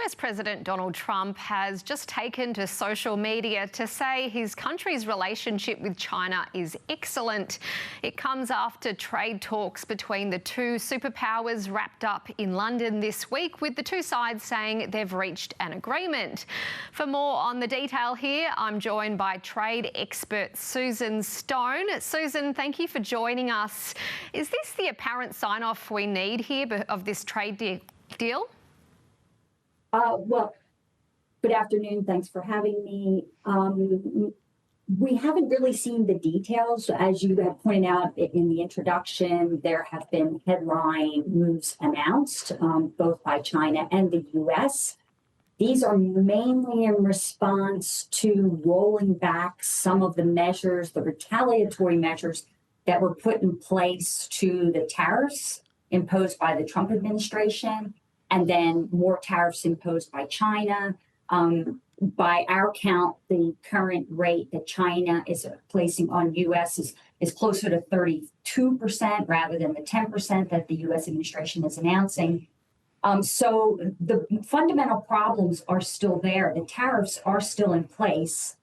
US President Donald Trump has just taken to social media to say his country's relationship with China is excellent. It comes after trade talks between the two superpowers wrapped up in London this week, with the two sides saying they've reached an agreement. For more on the detail here, I'm joined by trade expert Susan Stone. Susan, thank you for joining us. Is this the apparent sign-off we need here of this trade deal? Well, good afternoon. Thanks for having me. We haven't really seen the details. As you have pointed out in the introduction, there have been headline moves announced, both by China and the U.S. These are mainly in response to rolling back some of the measures, the retaliatory measures that were put in place to the tariffs imposed by the Trump administration, and then more tariffs imposed by China. By our count, the current rate that China is placing on U.S. is closer to 32% rather than the 10% that the U.S. administration is announcing. So the fundamental problems are still there. The tariffs are still in place.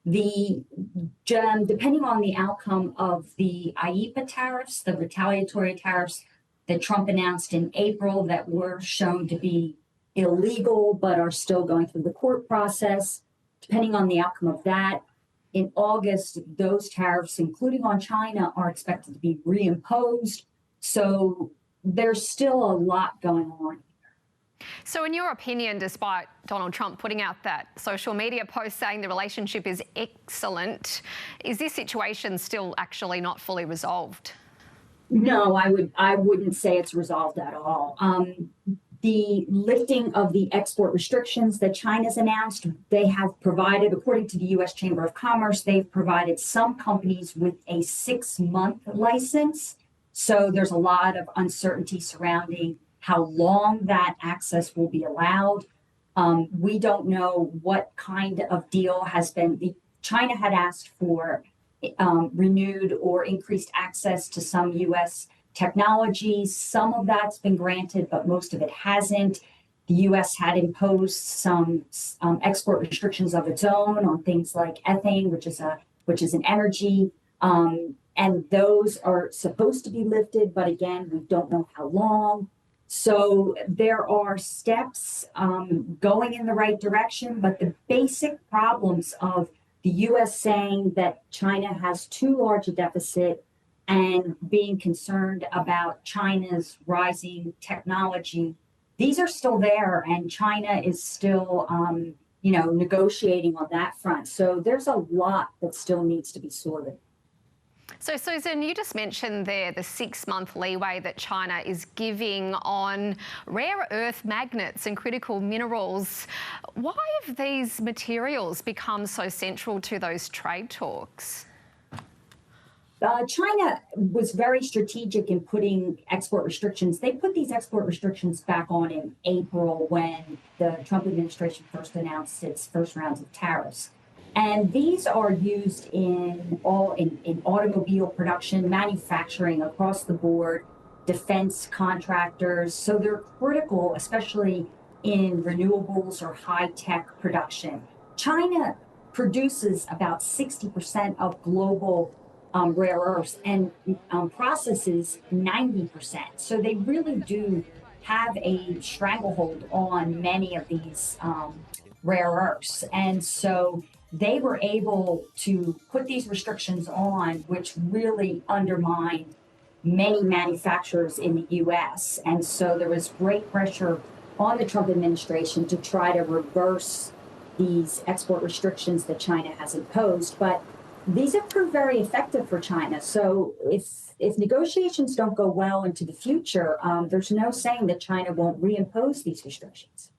Depending on the outcome of the IEEPA tariffs, the retaliatory tariffs that Trump announced in April that were shown to be illegal but are still going through the court process. Depending on the outcome of that, in August, those tariffs, including on China, are expected to be reimposed. So there's still a lot going on. So in your opinion, despite Donald Trump putting out that social media post saying the relationship is excellent, is this situation still actually not fully resolved? No, I wouldn't say it's resolved at all. The lifting of the export restrictions that China's announced, they have provided, according to the U.S. Chamber of Commerce, they've provided some companies with a 6-month license. So there's a lot of uncertainty surrounding how long that access will be allowed. We don't know what kind of deal has been. China had asked for renewed or increased access to some U.S. technologies. Some of that's been granted, but most of it hasn't. The U.S. had imposed some export restrictions of its own on things like ethane, which is an energy, and those are supposed to be lifted, but again, we don't know how long. So there are steps going in the right direction, but the basic problems of the U.S. saying that China has too large a deficit and being concerned about China's rising technology, these are still there, and China is still, negotiating on that front. So there's a lot that still needs to be sorted. So, Susan, you just mentioned there the 6-month leeway that China is giving on rare earth magnets and critical minerals. Why have these materials become so central to those trade talks? China was very strategic in putting export restrictions. They put these export restrictions back on in April when the Trump administration first announced its first rounds of tariffs. And these are used in automobile production, manufacturing across the board, defense contractors. So they're critical, especially in renewables or high-tech production. China produces about 60% of global rare earths and processes 90%. So they really do have a stranglehold on many of these rare earths. And so they were able to put these restrictions on, which really undermined many manufacturers in the U.S. And so there was great pressure on the Trump administration to try to reverse these export restrictions that China has imposed. But these have proved very effective for China. So if negotiations don't go well into the future, there's no saying that China won't reimpose these restrictions.